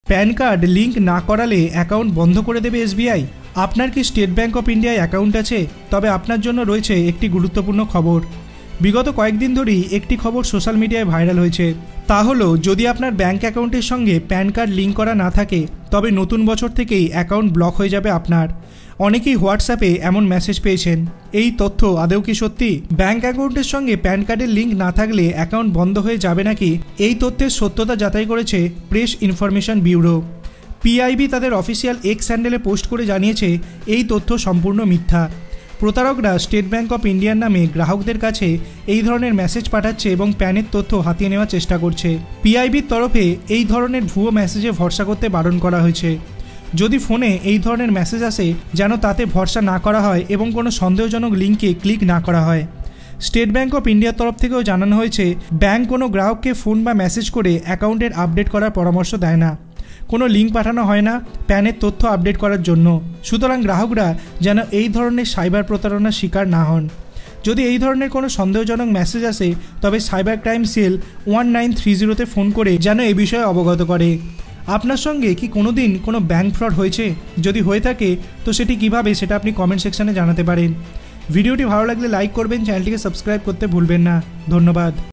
Pan card link না করালে account বন্ধ করে দেবে এসবিআই। আপনার কি স্টেট ব্যাঙ্ক অফ ইন্ডিয়ায় অ্যাকাউন্ট আছে? তবে আপনার জন্য রয়েছে একটি গুরুত্বপূর্ণ খবর। বিগত কয়েকদিন ধরেই একটি খবর সোশ্যাল মিডিয়ায় ভাইরাল হয়েছে। তা হলো, যদি আপনার ব্যাঙ্ক অ্যাকাউন্টের সঙ্গে প্যান কার্ড লিঙ্ক করা না থাকে তবে নতুন বছর থেকেই অ্যাকাউন্ট ব্লক হয়ে যাবে আপনার। অনেকেই হোয়াটসঅ্যাপে এমন মেসেজ পেয়েছেন। এই তথ্য আদৌ কি সত্যি? ব্যাঙ্ক অ্যাকাউন্টের সঙ্গে প্যান কার্ডের লিঙ্ক না থাকলে অ্যাকাউন্ট বন্ধ হয়ে যাবে নাকি? এই তথ্যের সত্যতা যাচাই করেছে প্রেস ইনফরমেশন ব্যুরো। পিআইবি তাদের অফিসিয়াল এক্স হ্যান্ডেলে পোস্ট করে জানিয়েছে এই তথ্য সম্পূর্ণ মিথ্যা। প্রতারকরা স্টেট ব্যাঙ্ক অফ ইন্ডিয়ার নামে গ্রাহকদের কাছে এই ধরনের মেসেজ পাঠাচ্ছে এবং প্যানের তথ্য হাতিয়ে নেওয়ার চেষ্টা করছে। পিআইবির তরফে এই ধরনের ভুয়ো মেসেজে ভরসা করতে বারণ করা হয়েছে। যদি ফোনে এই ধরনের মেসেজ আসে যেন তাতে ভরসা না করা হয় এবং কোনো সন্দেহজনক লিঙ্কে ক্লিক না করা হয়। স্টেট ব্যাঙ্ক অফ ইন্ডিয়ার তরফ থেকেও জানানো হয়েছে, ব্যাঙ্ক কোনো গ্রাহককে ফোন বা মেসেজ করে অ্যাকাউন্টের আপডেট করার পরামর্শ দেয় না। কোনো লিঙ্ক পাঠানো হয় না প্যানের তথ্য আপডেট করার জন্য। সুতরাং গ্রাহকরা যেন এই ধরনের সাইবার প্রতারণার শিকার না হন। যদি এই ধরনের কোনো সন্দেহজনক মেসেজ আসে তবে সাইবার ক্রাইম সেল 1930-তে ফোন করে যেন এ বিষয়ে অবগত করে। আপনার সঙ্গে কি কোনো দিন কোনো ব্যাঙ্ক ফ্রড হয়েছে? যদি হয়ে থাকে তো সেটি কিভাবে, সেটা আপনি কমেন্ট সেকশানে জানাতে পারেন। ভিডিওটি ভালো লাগলে লাইক করবেন, চ্যানেলটিকে সাবস্ক্রাইব করতে ভুলবেন না। ধন্যবাদ।